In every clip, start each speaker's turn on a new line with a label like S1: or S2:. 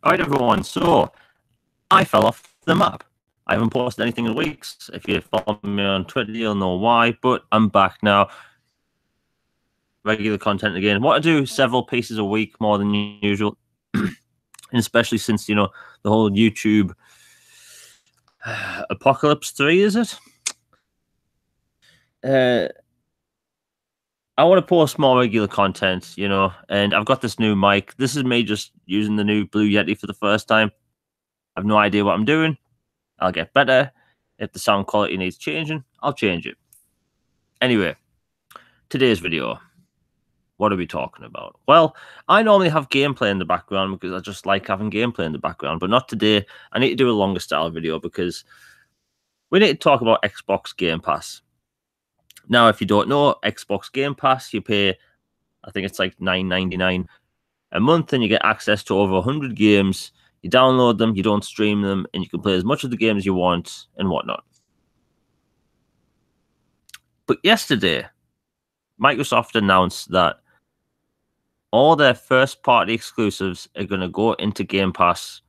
S1: Alright, everyone, so I fell off the map. I haven't posted anything in weeks. If you follow me on Twitter, you'll know why, but I'm back now. Regular content again. Want to do several pieces a week more than usual, and especially since, the whole YouTube Apocalypse 3, is it? I want to post more regular content, and I've got this new mic. This is me just using the new Blue Yeti for the first time. I have no idea what I'm doing. I'll get better. If the sound quality needs changing, I'll change it. Anyway, today's video. What are we talking about? Well, I normally have gameplay in the background because I just like having gameplay in the background, but not today. I need to do a longer style video because we need to talk about Xbox Game Pass. Now, if you don't know, Xbox Game Pass, you pay, I think it's like $9.99 a month, and you get access to over 100 games. You download them, you don't stream them, and you can play as much of the games you want and whatnot. But yesterday, Microsoft announced that all their first-party exclusives are going to go into Game Pass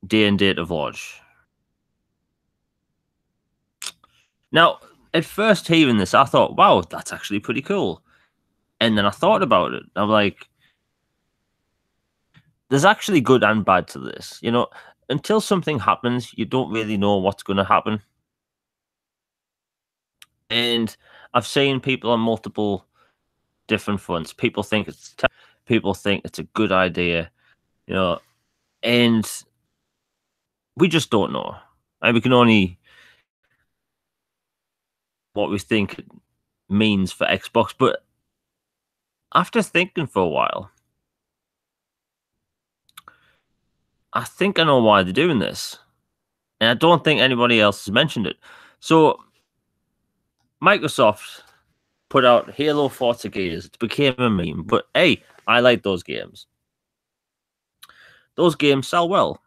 S1: day and date of launch. Now, at first hearing this, I thought, wow, that's actually pretty cool. And then I thought about it. I'm like, there's actually good and bad to this. Until something happens, you don't really know what's going to happen. And I've seen people on multiple different fronts. People think it's a good idea, and we just don't know. And we can only what we think it means for Xbox. But after thinking for a while, I think I know why they're doing this. And I don't think anybody else has mentioned it. So Microsoft put out Halo Forza Gears. It became a meme. But hey, I like those games. Those games sell well.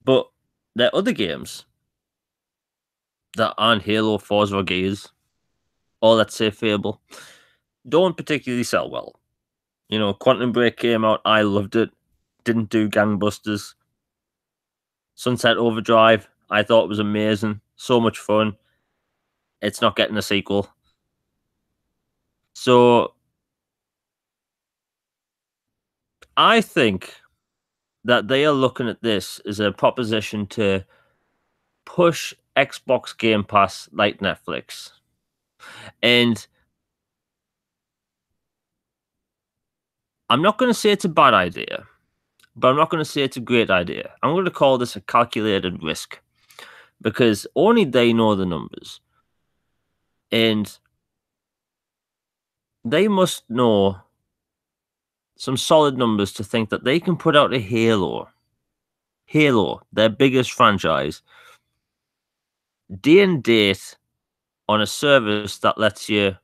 S1: But there are other games that aren't Halo, Forza, or Gears, or let's say Fable, don't particularly sell well. Quantum Break came out. I loved it. Didn't do gangbusters. Sunset Overdrive, I thought it was amazing. So much fun. It's not getting a sequel. So I think that they are looking at this as a proposition to push Xbox Game Pass like Netflix. And I'm not going to say it's a bad idea, but I'm not going to say it's a great idea. I'm going to call this a calculated risk because only they know the numbers. And they must know some solid numbers to think that they can put out a Halo, their biggest franchise, day and date on a service that lets you,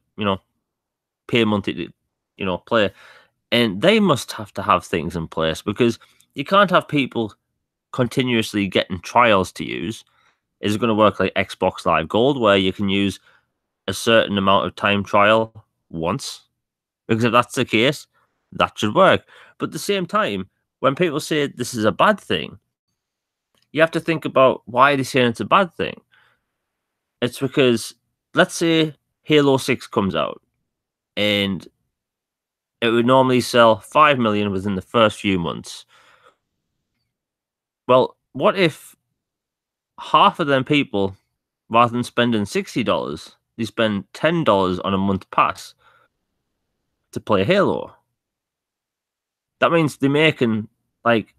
S1: pay monthly to, play. And they must have to have things in place because you can't have people continuously getting trials to use. Is it going to work like Xbox Live Gold, where you can use a certain amount of time trial once? Because if that's the case, that should work. But at the same time, when people say this is a bad thing, you have to think about why they're saying it's a bad thing. It's because, let's say Halo 6 comes out, and it would normally sell 5 million within the first few months. Well, what if half of them people, rather than spending $60, they spend $10 on a month pass to play Halo? That means they're making like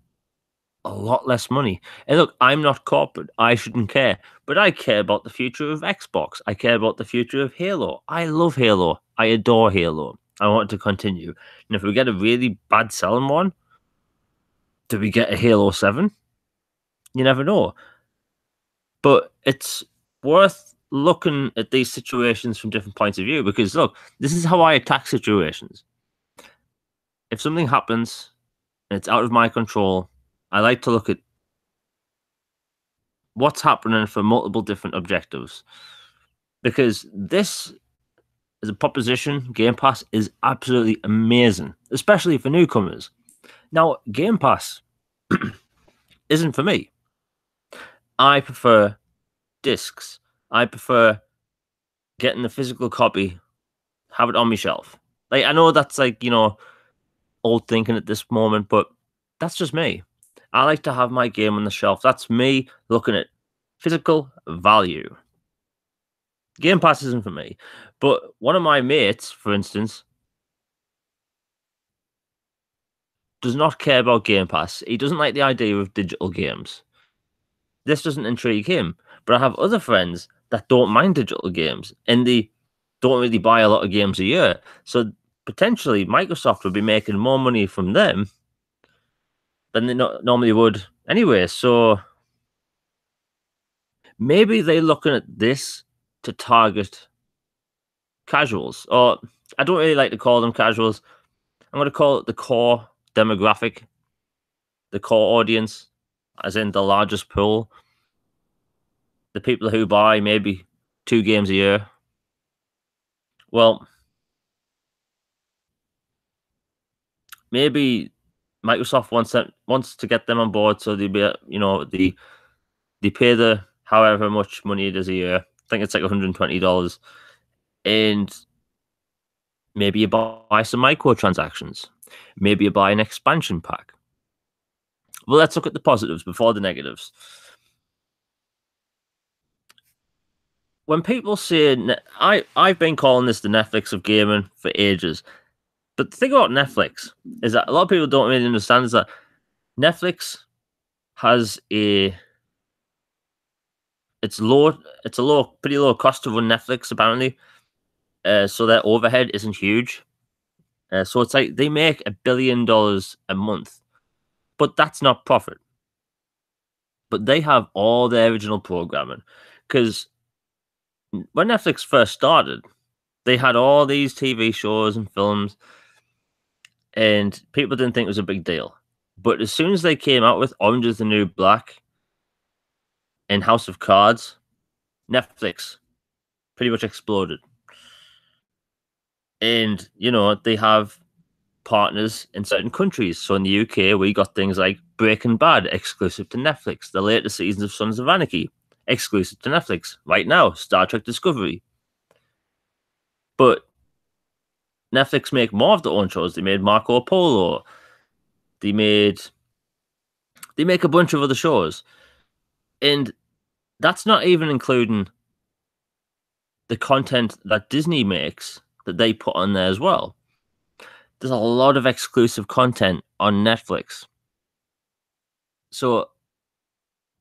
S1: a lot less money. And look, I'm not corporate. I shouldn't care. But I care about the future of Xbox. I care about the future of Halo. I love Halo. I adore Halo. I want it to continue. And if we get a really bad selling one, do we get a Halo 7? You never know. But it's worth looking at these situations from different points of view because, look, this is how I attack situations. If something happens and it's out of my control, I like to look at what's happening for multiple different objectives. Because this as a proposition, Game Pass is absolutely amazing, especially for newcomers. Now, Game Pass isn't for me. I prefer discs. I prefer getting the physical copy, have it on my shelf. Like, I know that's like, old thinking at this moment, but that's just me. I like to have my game on the shelf. That's me looking at physical value. Game Pass isn't for me. But one of my mates, for instance, does not care about Game Pass. He doesn't like the idea of digital games. This doesn't intrigue him. But I have other friends that don't mind digital games and they don't really buy a lot of games a year. So potentially Microsoft would be making more money from them than they normally would anyway. So maybe they're looking at this to target casuals, or I don't really like to call them casuals. I'm going to call it the core demographic, the core audience, as in the largest pool, the people who buy maybe 2 games a year. Well, maybe Microsoft wants to get them on board, so they be they pay the however much money it is a year. I think it's like $120, and maybe you buy some microtransactions. Maybe you buy an expansion pack. Well, let's look at the positives before the negatives. When people say, I've been calling this the Netflix of gaming for ages. But the thing about Netflix is that a lot of people don't really understand is that Netflix has it's a pretty low cost to run Netflix apparently. So their overhead isn't huge. So it's like they make $1 billion a month, but that's not profit. But they have all their original programming because when Netflix first started, they had all these TV shows and films, and people didn't think it was a big deal. But as soon as they came out with Orange is the New Black and House of Cards, Netflix pretty much exploded. And, they have partners in certain countries. So in the UK, we got things like Breaking Bad, exclusive to Netflix. The latest seasons of Sons of Anarchy, exclusive to Netflix. Right now, Star Trek Discovery. But Netflix make more of their own shows. They made Marco Polo. They make a bunch of other shows. And that's not even including the content that Disney makes that they put on there as well. There's a lot of exclusive content on Netflix. So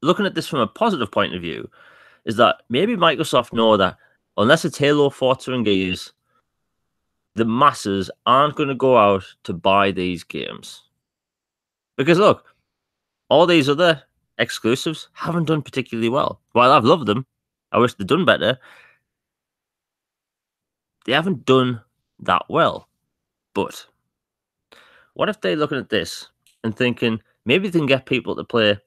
S1: looking at this from a positive point of view is that maybe Microsoft know that unless it's Halo, Forza, and Gears, the masses aren't going to go out to buy these games. Because look, all these other exclusives haven't done particularly well. While I've loved them, I wish they'd done better. They haven't done that well. But what if they're looking at this and thinking maybe they can get people to play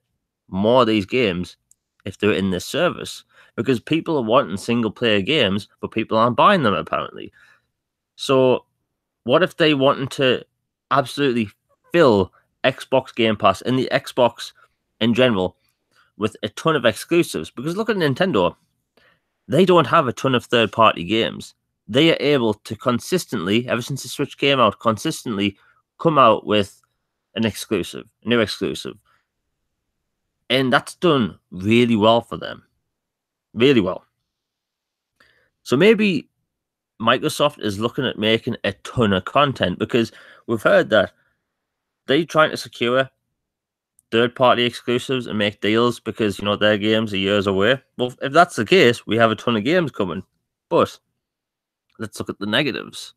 S1: more of these games if they're in this service? Because people are wanting single player games, but people aren't buying them apparently. So what if they wanted to absolutely fill Xbox Game Pass and the Xbox in general with a ton of exclusives? Because look at Nintendo. They don't have a ton of third-party games. They are able to consistently, ever since the Switch came out, consistently come out with a new exclusive. And that's done really well for them. Really well. So maybe Microsoft is looking at making a ton of content because we've heard that they're trying to secure third-party exclusives and make deals because, their games are years away. Well, if that's the case, we have a ton of games coming. But let's look at the negatives.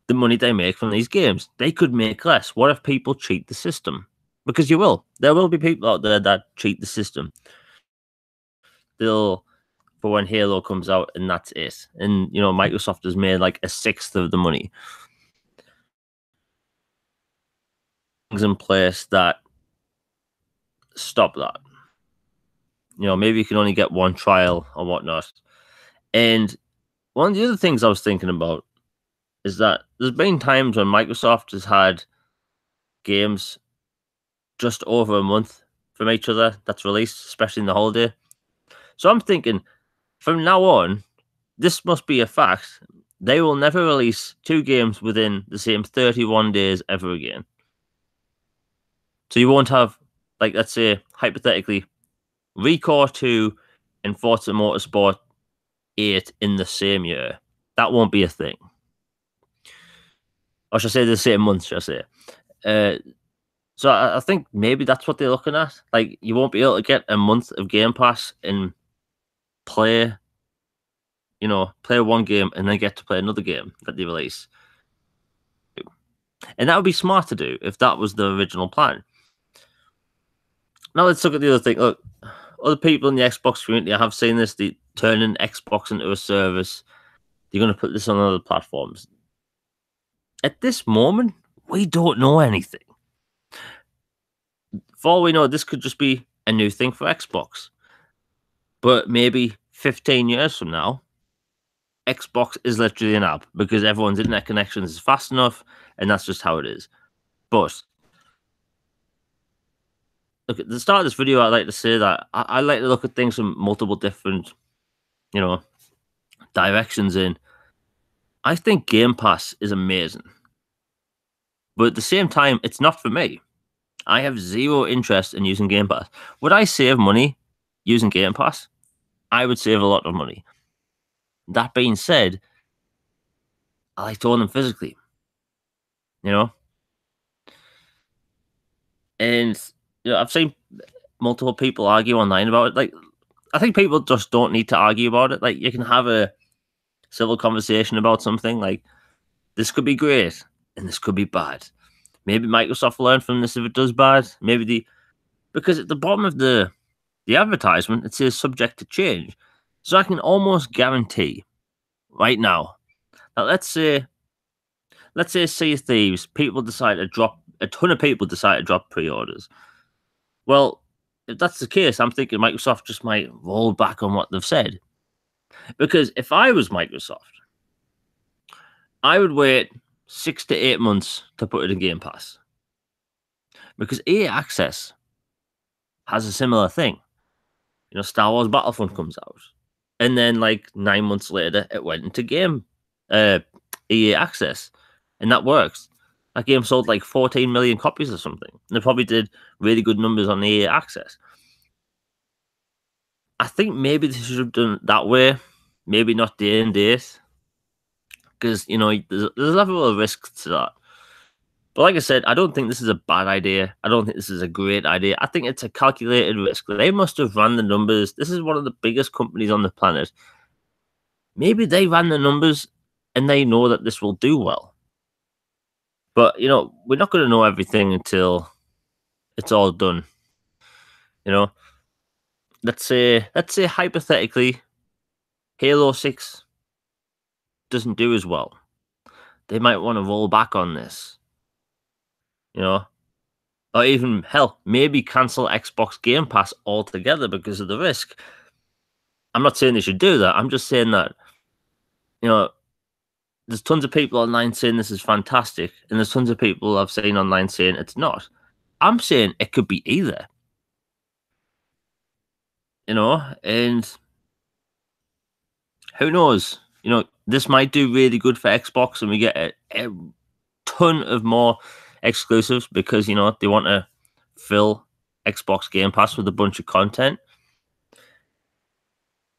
S1: The money they make from these games. They could make less. What if people cheat the system? Because you will. There will be people out there that cheat the system. For when Halo comes out and that's it. And, Microsoft has made like a sixth of the money. Things in place that stop that. Maybe you can only get one trial or whatnot. And one of the other things I was thinking about is that there's been times when Microsoft has had games just over a month from each other that's released, especially in the holiday. So I'm thinking from now on, this must be a fact. They will never release 2 games within the same 31 days ever again. So you won't have, like, let's say, hypothetically, ReCore 2 and Forza Motorsport 8 in the same year. That won't be a thing. Or should I say the same month, should I say? So I think maybe that's what they're looking at. Like, you won't be able to get a month of Game Pass and play, play one game and then get to play another game that they release. And that would be smart to do if that was the original plan. Now let's look at the other thing. Look, other people in the Xbox community, I have seen this, they turning Xbox into a service. They're going to put this on other platforms. At this moment, we don't know anything. For all we know, this could just be a new thing for Xbox. But maybe 15 years from now, Xbox is literally an app because everyone's internet connections is fast enough, and that's just how it is. But look, at the start of this video, I'd like to say that I like to look at things from multiple different, directions in. I think Game Pass is amazing. But at the same time, it's not for me. I have zero interest in using Game Pass. Would I save money using Game Pass? I would save a lot of money. That being said, I like to own them physically. And I've seen multiple people argue online about it. Like, I think people just don't need to argue about it. Like, you can have a civil conversation about something. Like, this could be great and this could be bad. Maybe Microsoft will learn from this if it does bad. Because at the bottom of the advertisement it says subject to change. So I can almost guarantee right now that let's say Sea of Thieves, a ton of people decide to drop pre-orders. Well, if that's the case, I'm thinking Microsoft just might roll back on what they've said. Because if I was Microsoft, I would wait 6 to 8 months to put it in Game Pass. Because EA Access has a similar thing. Star Wars Battlefront comes out. And then, like, 9 months later, it went into EA Access. And that works. That game sold like 14 million copies or something. And they probably did really good numbers on EA Access. I think maybe they should have done it that way. Maybe not day and date. Because, there's a level of risk to that. But like I said, I don't think this is a bad idea. I don't think this is a great idea. I think it's a calculated risk. They must have run the numbers. This is one of the biggest companies on the planet. Maybe they ran the numbers and they know that this will do well. But, we're not going to know everything until it's all done. Let's say hypothetically, Halo 6 doesn't do as well. They might want to roll back on this. Or even, hell, maybe cancel Xbox Game Pass altogether because of the risk. I'm not saying they should do that. I'm just saying that, there's tons of people online saying this is fantastic, and there's tons of people I've seen online saying it's not. I'm saying it could be either. And who knows? This might do really good for Xbox, and we get a ton of more exclusives because, they want to fill Xbox Game Pass with a bunch of content.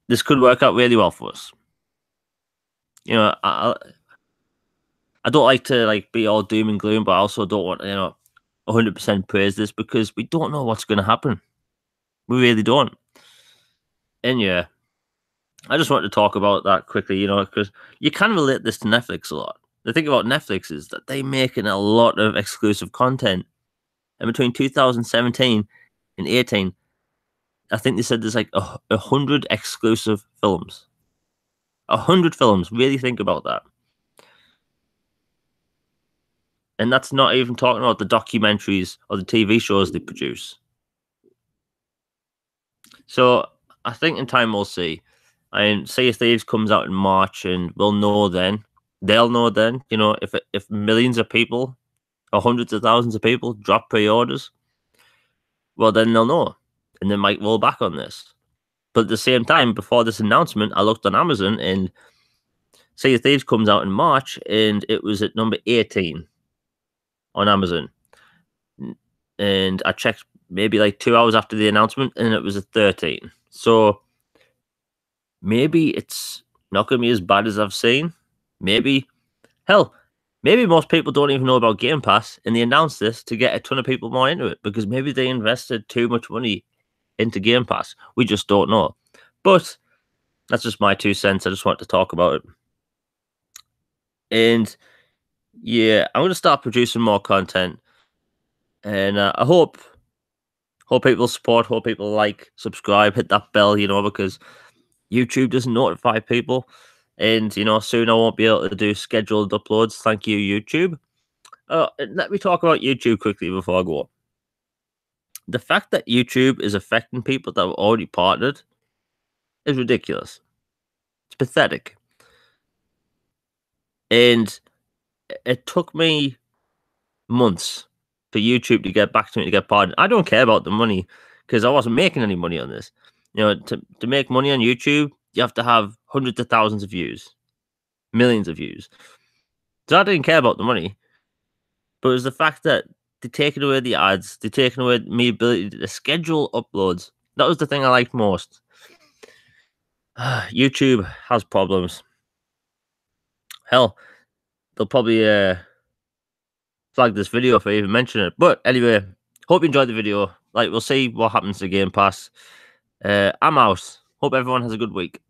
S1: This could work out really well for us. I don't like to be all doom and gloom, but I also don't want 100% praise this because we don't know what's going to happen. We really don't. And yeah, I just wanted to talk about that quickly, because you can relate this to Netflix a lot. The thing about Netflix is that they making a lot of exclusive content. And between 2017 and 18, I think they said there's like 100 exclusive films. 100 films. Really think about that. And that's not even talking about the documentaries or the TV shows they produce. So I think in time we'll see. And Sea of Thieves comes out in March, and we'll know then. They'll know then. You know, if millions of people or hundreds of thousands of people drop pre-orders, well, then they'll know, and they might roll back on this. But at the same time, before this announcement, I looked on Amazon, and Sea of Thieves comes out in March, and it was at number 18 on Amazon. And I checked maybe like 2 hours after the announcement, and it was at 13. So maybe it's not going to be as bad as I've seen. Maybe, hell, maybe most people don't even know about Game Pass, and they announced this to get a ton of people more into it because maybe they invested too much money into Game Pass. We just don't know. But that's just my 2 cents. I just want to talk about it. And yeah, I'm going to start producing more content, and I hope people support, hope people like, subscribe, hit that bell, because YouTube doesn't notify people. And, soon I won't be able to do scheduled uploads. Thank you, YouTube. Let me talk about YouTube quickly before I go. The fact that YouTube is affecting people that were already partnered is ridiculous. It's pathetic. And it took me months for YouTube to get back to me to get partnered. I don't care about the money because I wasn't making any money on this. To make money on YouTube, you have to have hundreds of thousands of views, millions of views. So I didn't care about the money, but it was the fact that they're taking away the ads, they're taking away my ability to schedule uploads. That was the thing I liked most. YouTube has problems. Hell, they'll probably flag this video if I even mention it. But anyway, hope you enjoyed the video. We'll see what happens to Game Pass. I'm out. Hope everyone has a good week.